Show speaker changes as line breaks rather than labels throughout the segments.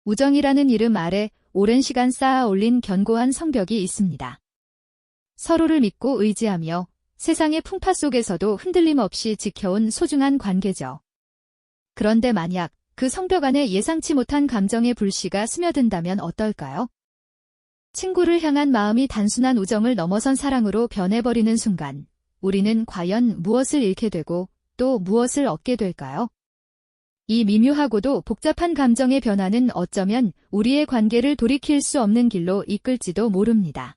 우정이라는 이름 아래 오랜 시간 쌓아 올린 견고한 성벽이 있습니다. 서로를 믿고 의지하며 세상의 풍파 속에서도 흔들림 없이 지켜온 소중한 관계죠. 그런데 만약 그 성벽 안에 예상치 못한 감정의 불씨가 스며든다면 어떨까요? 친구를 향한 마음이 단순한 우정을 넘어선 사랑으로 변해버리는 순간, 우리는 과연 무엇을 잃게 되고 또 무엇을 얻게 될까요? 이 미묘하고도 복잡한 감정의 변화는 어쩌면 우리의 관계를 돌이킬 수 없는 길로 이끌지도 모릅니다.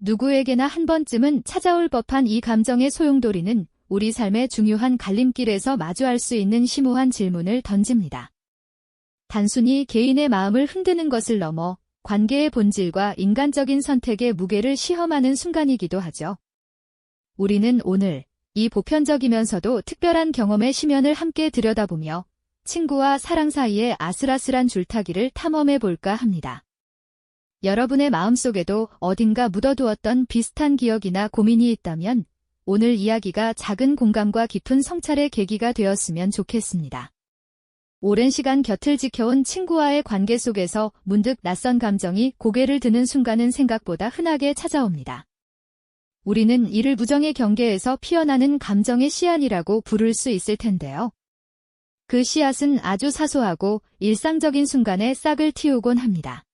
누구에게나 한 번쯤은 찾아올 법한 이 감정의 소용돌이는 우리 삶의 중요한 갈림길에서 마주할 수 있는 심오한 질문을 던집니다. 단순히 개인의 마음을 흔드는 것을 넘어 관계의 본질과 인간적인 선택의 무게를 시험하는 순간이기도 하죠. 우리는 오늘 이 보편적이면서도 특별한 경험의 심연을 함께 들여다보며 친구와 사랑 사이의 아슬아슬한 줄타기를 탐험해 볼까 합니다. 여러분의 마음속에도 어딘가 묻어두었던 비슷한 기억이나 고민이 있다면 오늘 이야기가 작은 공감과 깊은 성찰의 계기가 되었으면 좋겠습니다. 오랜 시간 곁을 지켜온 친구와의 관계 속에서 문득 낯선 감정이 고개를 드는 순간은 생각보다 흔하게 찾아옵니다. 우리는 이를 무정의 경계에서 피어나는 감정의 씨앗이라고 부를 수 있을 텐데요. 그 씨앗은 아주 사소하고 일상적인 순간에 싹을 틔우곤 합니다.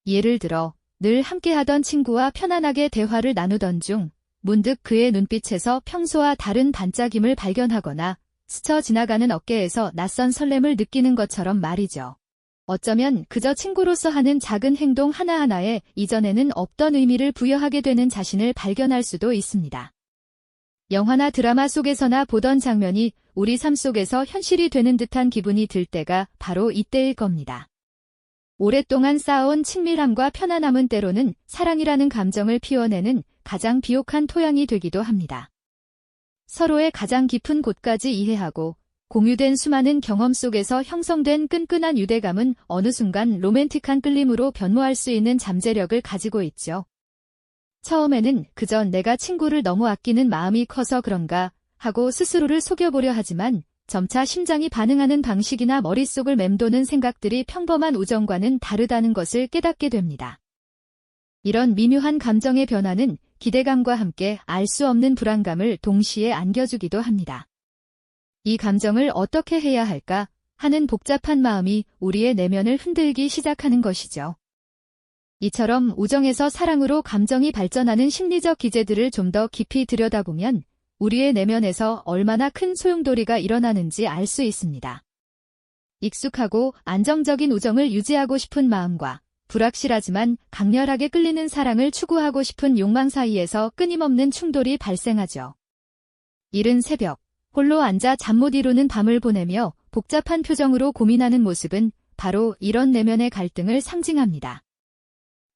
예를 들어 늘 함께하던 친구와 편안하게 대화를 나누던 중 문득 그의 눈빛에서 평소와 다른 반짝임을 발견하거나 스쳐 지나가는 어깨에서 낯선 설렘을 느끼는 것처럼 말이죠. 어쩌면 그저 친구로서 하는 작은 행동 하나하나에 이전에는 없던 의미를 부여하게 되는 자신을 발견할 수도 있습니다. 영화나 드라마 속에서나 보던 장면이 우리 삶 속에서 현실이 되는 듯한 기분이 들 때가 바로 이때일 겁니다. 오랫동안 쌓아온 친밀함과 편안함은 때로는 사랑이라는 감정을 피워내는 가장 비옥한 토양이 되기도 합니다. 서로의 가장 깊은 곳까지 이해하고 공유된 수많은 경험 속에서 형성된 끈끈한 유대감은 어느 순간 로맨틱한 끌림으로 변모할 수 있는 잠재력을 가지고 있죠. 처음에는 그저 내가 친구를 너무 아끼는 마음이 커서 그런가 하고 스스로를 속여보려 하지만 점차 심장이 반응하는 방식이나 머릿속을 맴도는 생각들이 평범한 우정과는 다르다는 것을 깨닫게 됩니다. 이런 미묘한 감정의 변화는 기대감과 함께 알 수 없는 불안감을 동시에 안겨주기도 합니다. 이 감정을 어떻게 해야 할까 하는 복잡한 마음이 우리의 내면을 흔들기 시작하는 것이죠. 이처럼 우정에서 사랑으로 감정이 발전하는 심리적 기제들을 좀 더 깊이 들여다보면 우리의 내면에서 얼마나 큰 소용돌이가 일어나는지 알 수 있습니다. 익숙하고 안정적인 우정을 유지하고 싶은 마음과 불확실하지만 강렬하게 끌리는 사랑을 추구하고 싶은 욕망 사이에서 끊임없는 충돌이 발생하죠. 이른 새벽, 홀로 앉아 잠 못 이루는 밤을 보내며 복잡한 표정으로 고민하는 모습은 바로 이런 내면의 갈등을 상징합니다.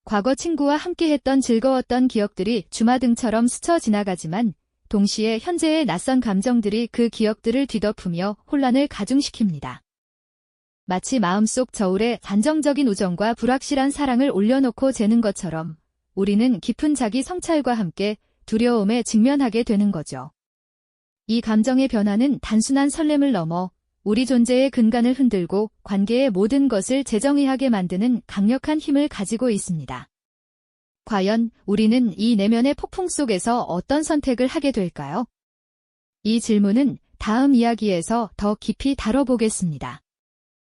과거 친구와 함께했던 즐거웠던 기억들이 주마등처럼 스쳐 지나가지만 동시에 현재의 낯선 감정들이 그 기억들을 뒤덮으며 혼란을 가중시킵니다. 마치 마음속 저울에 단정적인 우정과 불확실한 사랑을 올려놓고 재는 것처럼 우리는 깊은 자기 성찰과 함께 두려움에 직면하게 되는 거죠. 이 감정의 변화는 단순한 설렘을 넘어 우리 존재의 근간을 흔들고 관계의 모든 것을 재정의하게 만드는 강력한 힘을 가지고 있습니다. 과연 우리는 이 내면의 폭풍 속에서 어떤 선택을 하게 될까요? 이 질문은 다음 이야기에서 더 깊이 다뤄보겠습니다.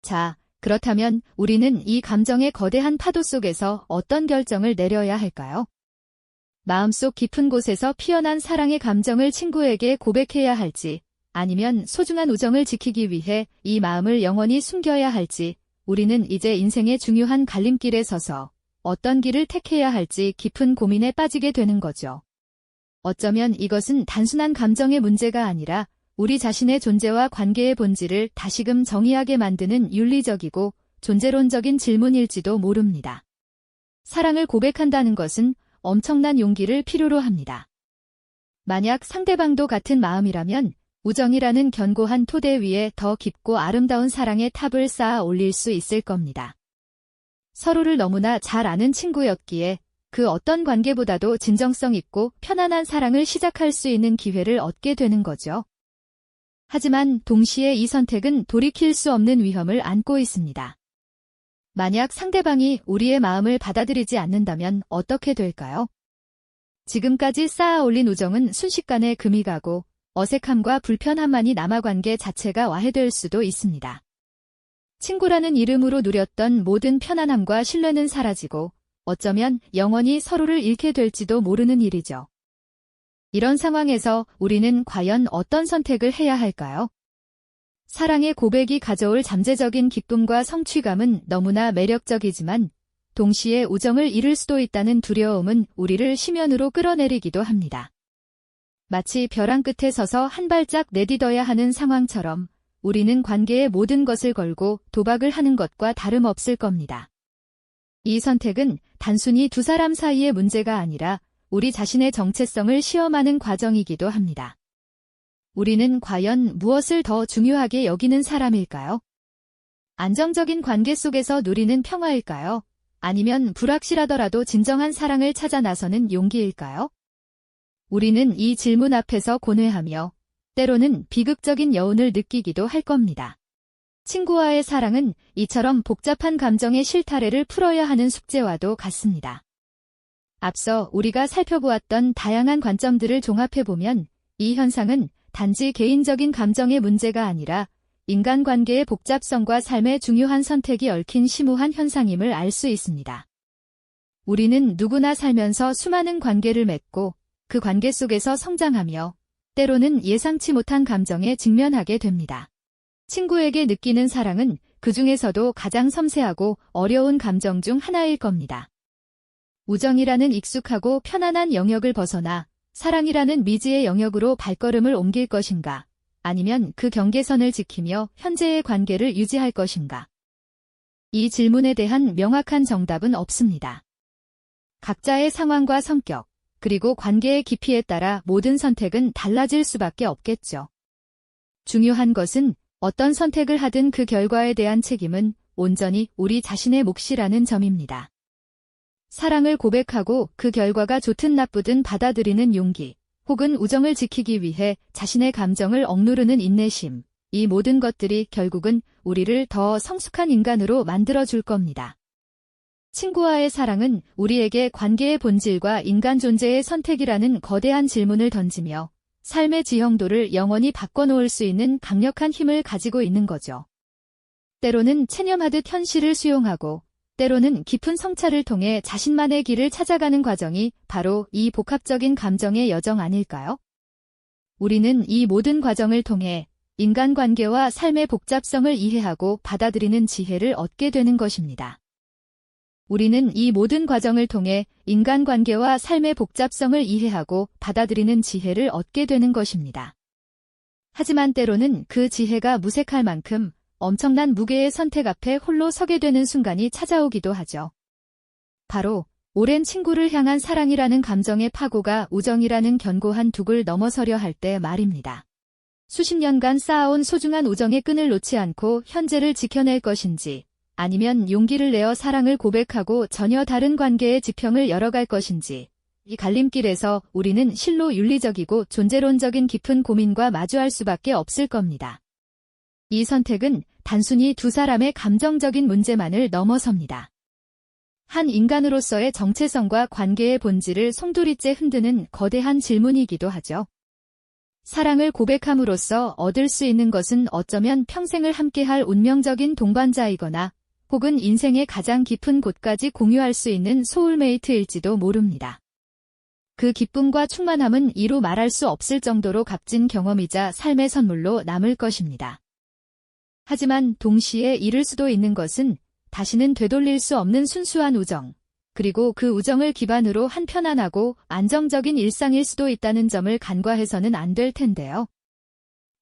자, 그렇다면 우리는 이 감정의 거대한 파도 속에서 어떤 결정을 내려야 할까요? 마음속 깊은 곳에서 피어난 사랑의 감정을 친구에게 고백해야 할지, 아니면 소중한 우정을 지키기 위해 이 마음을 영원히 숨겨야 할지, 우리는 이제 인생의 중요한 갈림길에 서서 어떤 길을 택해야 할지 깊은 고민에 빠지게 되는 거죠. 어쩌면 이것은 단순한 감정의 문제가 아니라 우리 자신의 존재와 관계의 본질을 다시금 정의하게 만드는 윤리적이고 존재론적인 질문일지도 모릅니다. 사랑을 고백한다는 것은 엄청난 용기를 필요로 합니다. 만약 상대방도 같은 마음이라면 우정이라는 견고한 토대 위에 더 깊고 아름다운 사랑의 탑을 쌓아 올릴 수 있을 겁니다. 서로를 너무나 잘 아는 친구였기에 그 어떤 관계보다도 진정성 있고 편안한 사랑을 시작할 수 있는 기회를 얻게 되는 거죠. 하지만 동시에 이 선택은 돌이킬 수 없는 위험을 안고 있습니다. 만약 상대방이 우리의 마음을 받아들이지 않는다면 어떻게 될까요? 지금까지 쌓아 올린 우정은 순식간에 금이 가고 어색함과 불편함만이 남아 관계 자체가 와해될 수도 있습니다. 친구라는 이름으로 누렸던 모든 편안함과 신뢰는 사라지고 어쩌면 영원히 서로를 잃게 될지도 모르는 일이죠. 이런 상황에서 우리는 과연 어떤 선택을 해야 할까요? 사랑의 고백이 가져올 잠재적인 기쁨과 성취감은 너무나 매력적이지만 동시에 우정을 잃을 수도 있다는 두려움은 우리를 심연으로 끌어내리기도 합니다. 마치 벼랑 끝에 서서 한 발짝 내딛어야 하는 상황처럼 우리는 관계의 모든 것을 걸고 도박을 하는 것과 다름없을 겁니다. 이 선택은 단순히 두 사람 사이의 문제가 아니라 우리 자신의 정체성을 시험하는 과정이기도 합니다. 우리는 과연 무엇을 더 중요하게 여기는 사람일까요? 안정적인 관계 속에서 누리는 평화일까요? 아니면 불확실하더라도 진정한 사랑을 찾아 나서는 용기일까요? 우리는 이 질문 앞에서 고뇌하며 때로는 비극적인 여운을 느끼기도 할 겁니다. 친구와의 사랑은 이처럼 복잡한 감정의 실타래를 풀어야 하는 숙제와도 같습니다. 앞서 우리가 살펴보았던 다양한 관점들을 종합해보면 이 현상은 단지 개인적인 감정의 문제가 아니라 인간관계의 복잡성과 삶의 중요한 선택이 얽힌 심오한 현상임을 알 수 있습니다. 우리는 누구나 살면서 수많은 관계를 맺고 그 관계 속에서 성장하며 때로는 예상치 못한 감정에 직면하게 됩니다. 친구에게 느끼는 사랑은 그 중에서도 가장 섬세하고 어려운 감정 중 하나일 겁니다. 우정이라는 익숙하고 편안한 영역을 벗어나 사랑이라는 미지의 영역으로 발걸음을 옮길 것인가, 아니면 그 경계선을 지키며 현재의 관계를 유지할 것인가. 이 질문에 대한 명확한 정답은 없습니다. 각자의 상황과 성격, 그리고 관계의 깊이에 따라 모든 선택은 달라질 수밖에 없겠죠. 중요한 것은 어떤 선택을 하든 그 결과에 대한 책임은 온전히 우리 자신의 몫이라는 점입니다. 사랑을 고백하고 그 결과가 좋든 나쁘든 받아들이는 용기, 혹은 우정을 지키기 위해 자신의 감정을 억누르는 인내심, 이 모든 것들이 결국은 우리를 더 성숙한 인간으로 만들어줄 겁니다. 친구와의 사랑은 우리에게 관계의 본질과 인간 존재의 선택이라는 거대한 질문을 던지며 삶의 지형도를 영원히 바꿔놓을 수 있는 강력한 힘을 가지고 있는 거죠. 때로는 체념하듯 현실을 수용하고 때로는 깊은 성찰을 통해 자신만의 길을 찾아가는 과정이 바로 이 복합적인 감정의 여정 아닐까요? 우리는 이 모든 과정을 통해 인간관계와 삶의 복잡성을 이해하고 받아들이는 지혜를 얻게 되는 것입니다. 우리는 이 모든 과정을 통해 인간관계와 삶의 복잡성을 이해하고 받아들이는 지혜를 얻게 되는 것입니다. 하지만 때로는 그 지혜가 무색할 만큼 엄청난 무게의 선택 앞에 홀로 서게 되는 순간이 찾아오기도 하죠. 바로 오랜 친구를 향한 사랑이라는 감정의 파고가 우정이라는 견고한 둑을 넘어서려 할 때 말입니다. 수십 년간 쌓아온 소중한 우정의 끈을 놓지 않고 현재를 지켜낼 것인지, 아니면 용기를 내어 사랑을 고백하고 전혀 다른 관계의 지평을 열어갈 것인지, 이 갈림길에서 우리는 실로 윤리적이고 존재론적인 깊은 고민과 마주할 수밖에 없을 겁니다. 이 선택은 단순히 두 사람의 감정적인 문제만을 넘어섭니다. 한 인간으로서의 정체성과 관계의 본질을 송두리째 흔드는 거대한 질문이기도 하죠. 사랑을 고백함으로써 얻을 수 있는 것은 어쩌면 평생을 함께할 운명적인 동반자이거나 혹은 인생의 가장 깊은 곳까지 공유할 수 있는 소울메이트일지도 모릅니다. 그 기쁨과 충만함은 이루 말할 수 없을 정도로 값진 경험이자 삶의 선물로 남을 것입니다. 하지만 동시에 잃을 수도 있는 것은 다시는 되돌릴 수 없는 순수한 우정, 그리고 그 우정을 기반으로 한 편안하고 안정적인 일상일 수도 있다는 점을 간과해서는 안 될 텐데요.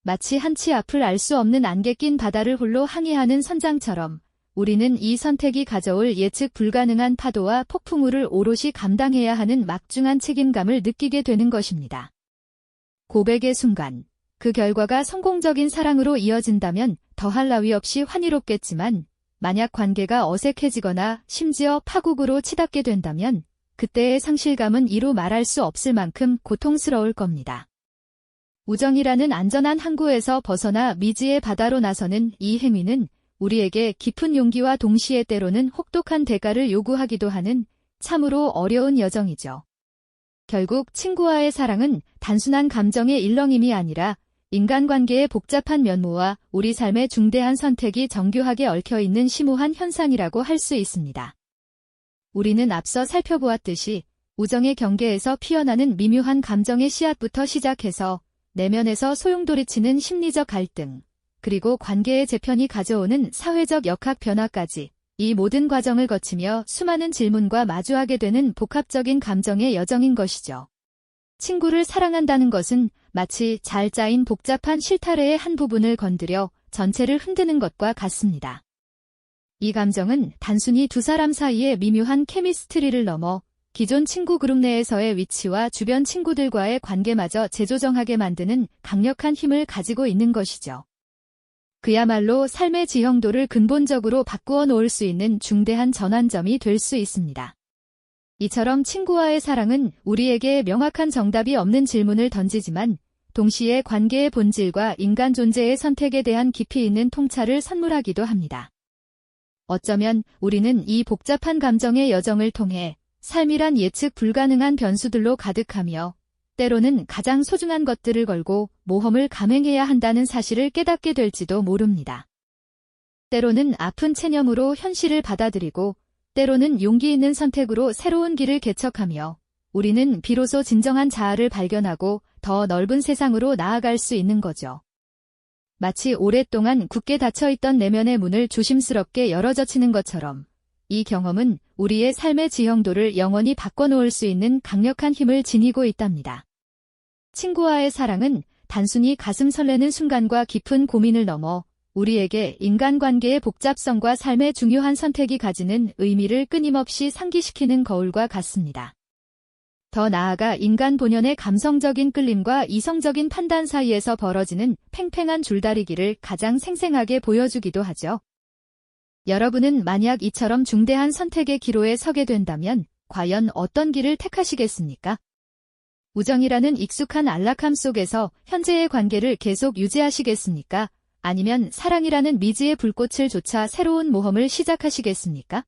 마치 한치 앞을 알 수 없는 안개 낀 바다를 홀로 항해하는 선장처럼 우리는 이 선택이 가져올 예측 불가능한 파도와 폭풍우를 오롯이 감당해야 하는 막중한 책임감을 느끼게 되는 것입니다. 고백의 순간, 그 결과가 성공적인 사랑으로 이어진다면 더할 나위 없이 환희롭겠지만 만약 관계가 어색해지거나 심지어 파국으로 치닫게 된다면 그때의 상실감은 이루 말할 수 없을 만큼 고통스러울 겁니다. 우정이라는 안전한 항구에서 벗어나 미지의 바다로 나서는 이 행위는 우리에게 깊은 용기와 동시에 때로는 혹독한 대가를 요구하기도 하는 참으로 어려운 여정이죠. 결국 친구와의 사랑은 단순한 감정의 일렁임이 아니라 인간관계의 복잡한 면모와 우리 삶의 중대한 선택이 정교하게 얽혀있는 심오한 현상이라고 할 수 있습니다. 우리는 앞서 살펴보았듯이 우정의 경계에서 피어나는 미묘한 감정의 씨앗부터 시작해서 내면에서 소용돌이치는 심리적 갈등, 그리고 관계의 재편이 가져오는 사회적 역학 변화까지 이 모든 과정을 거치며 수많은 질문과 마주하게 되는 복합적인 감정의 여정인 것이죠. 친구를 사랑한다는 것은 마치 잘 짜인 복잡한 실타래의 한 부분을 건드려 전체를 흔드는 것과 같습니다. 이 감정은 단순히 두 사람 사이의 미묘한 케미스트리를 넘어 기존 친구 그룹 내에서의 위치와 주변 친구들과의 관계마저 재조정하게 만드는 강력한 힘을 가지고 있는 것이죠. 그야말로 삶의 지형도를 근본적으로 바꾸어 놓을 수 있는 중대한 전환점이 될 수 있습니다. 이처럼 친구와의 사랑은 우리에게 명확한 정답이 없는 질문을 던지지만 동시에 관계의 본질과 인간 존재의 선택에 대한 깊이 있는 통찰을 선물하기도 합니다. 어쩌면 우리는 이 복잡한 감정의 여정을 통해 삶이란 예측 불가능한 변수들로 가득하며 때로는 가장 소중한 것들을 걸고 모험을 감행해야 한다는 사실을 깨닫게 될지도 모릅니다. 때로는 아픈 체념으로 현실을 받아들이고 때로는 용기 있는 선택으로 새로운 길을 개척하며 우리는 비로소 진정한 자아를 발견하고 더 넓은 세상으로 나아갈 수 있는 거죠. 마치 오랫동안 굳게 닫혀있던 내면의 문을 조심스럽게 열어젖히는 것처럼 이 경험은 우리의 삶의 지형도를 영원히 바꿔놓을 수 있는 강력한 힘을 지니고 있답니다. 친구와의 사랑은 단순히 가슴 설레는 순간과 깊은 고민을 넘어 우리에게 인간관계의 복잡성과 삶의 중요한 선택이 가지는 의미를 끊임없이 상기시키는 거울과 같습니다. 더 나아가 인간 본연의 감성적인 끌림과 이성적인 판단 사이에서 벌어지는 팽팽한 줄다리기를 가장 생생하게 보여주기도 하죠. 여러분은 만약 이처럼 중대한 선택의 기로에 서게 된다면 과연 어떤 길을 택하시겠습니까? 우정이라는 익숙한 안락함 속에서 현재의 관계를 계속 유지하시겠습니까? 아니면 사랑이라는 미지의 불꽃을 좇아 새로운 모험을 시작하시겠습니까?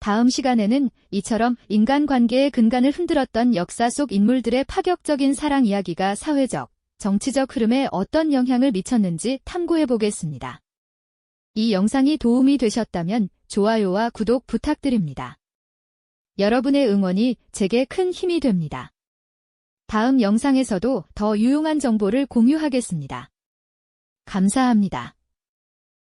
다음 시간에는 이처럼 인간관계의 근간을 흔들었던 역사 속 인물들의 파격적인 사랑 이야기가 사회적, 정치적 흐름에 어떤 영향을 미쳤는지 탐구해 보겠습니다. 이 영상이 도움이 되셨다면 좋아요와 구독 부탁드립니다. 여러분의 응원이 제게 큰 힘이 됩니다. 다음 영상에서도 더 유용한 정보를 공유하겠습니다. 감사합니다.